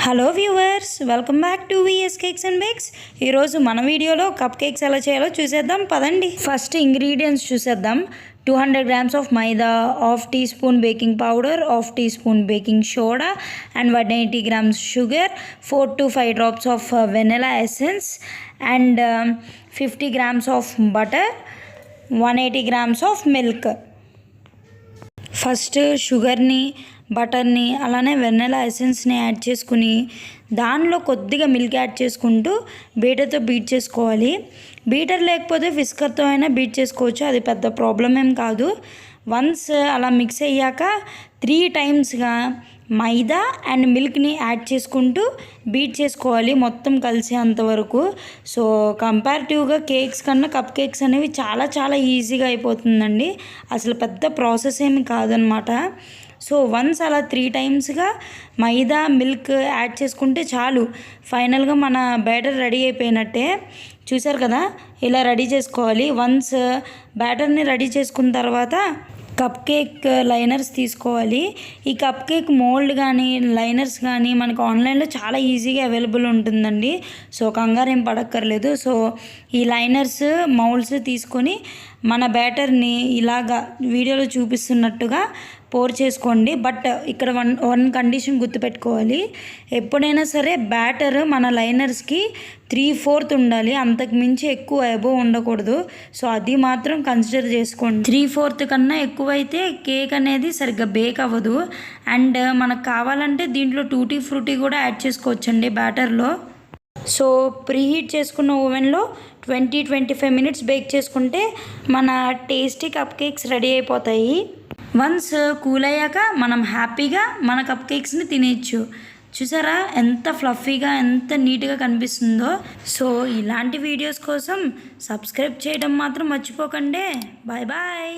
Hello viewers, welcome back to VS cakes and bakes. ఈరోజు మన వీడియోలో కప్ కేక్స్ ఎలా చేయాలో చూసేద్దాం పదండి. ఫస్ట్ ఇంగ్రీడియంట్స్ చూసేద్దాం. 200 grams of maida, ½ teaspoon baking powder, ½ teaspoon baking soda and 180 grams sugar, 4 to 5 drops of vanilla essence and 50 grams of butter, 180 grams of milk. First షుగర్ని, బటర్ని, అలానే వెన్నెలా ఎసెన్స్ని యాడ్ చేసుకుని దానిలో కొద్దిగా మిల్క్ యాడ్ చేసుకుంటూ బీటర్తో బీట్ చేసుకోవాలి. Beater లేకపోతే విస్కర్తో అయినా బీట్ చేసుకోవచ్చు, అది పెద్ద ప్రాబ్లం ఏం కాదు. వన్స్ అలా మిక్స్ అయ్యాక 3 టైమ్స్గా మైదా అండ్ మిల్క్ని యాడ్ చేసుకుంటూ బీట్ చేసుకోవాలి మొత్తం కలిసేంత వరకు. సో కంపారిటివ్గా కేక్స్ కన్నా కప్ కేక్స్ అనేవి చాలా చాలా ఈజీగా అయిపోతుందండి, అసలు పెద్ద ప్రాసెస్ ఏమి కాదనమాట. సో వన్స్ అలా 3 టైమ్స్గా మైదా మిల్క్ యాడ్ చేసుకుంటే చాలు, ఫైనల్గా మన బ్యాటర్ రెడీ అయిపోయినట్టే. చూసారు కదా, ఇలా రెడీ చేసుకోవాలి. వన్స్ బ్యాటర్ని రెడీ చేసుకున్న తర్వాత కప్ కేక్ లైనర్స్ తీసుకోవాలి. ఈ కప్ కేక్ మోల్డ్ కానీ లైనర్స్ కానీ మనకు ఆన్లైన్లో చాలా ఈజీగా అవైలబుల్ ఉంటుందండి, సో కంగారు ఏం పడక్కర్లేదు. సో ఈ లైనర్స్ మౌల్డ్స్ తీసుకొని మన బ్యాటర్ని ఇలాగా వీడియోలో చూపిస్తున్నట్టుగా పోర్ చేసుకోండి. బట్ ఇక్కడ వన్ కండిషన్ గుర్తుపెట్టుకోవాలి, ఎప్పుడైనా సరే బ్యాటర్ మన లైనర్స్కి 3/4 ఉండాలి, అంతకు మించి ఎక్కువ అబోవ్ ఉండకూడదు. సో అది మాత్రం కన్సిడర్ చేసుకోండి. 3/4 కన్నా ఎక్కువైతే కేక్ అనేది సరిగ్గా బేక్ అవ్వదు. అండ్ మనకు కావాలంటే దీంట్లో టూటీ ఫ్రూటీ కూడా యాడ్ చేసుకోవచ్చండి బ్యాటర్లో. సో ప్రీహీట్ చేసుకున్న ఓవెన్లో 20-25 మినిట్స్ బేక్ చేసుకుంటే మన టేస్టీ కప్ కేక్స్ రెడీ అయిపోతాయి. వన్స్ కూల్ అయ్యాక మనం హ్యాపీగా మన కప్ కేక్స్ని తినేయచ్చు. చూసారా ఎంత ఫ్లఫీగా, ఎంత నీట్గా కనిపిస్తుందో. సో ఇలాంటి వీడియోస్ కోసం సబ్స్క్రైబ్ చేయడం మాత్రం మర్చిపోకండి. Bye bye.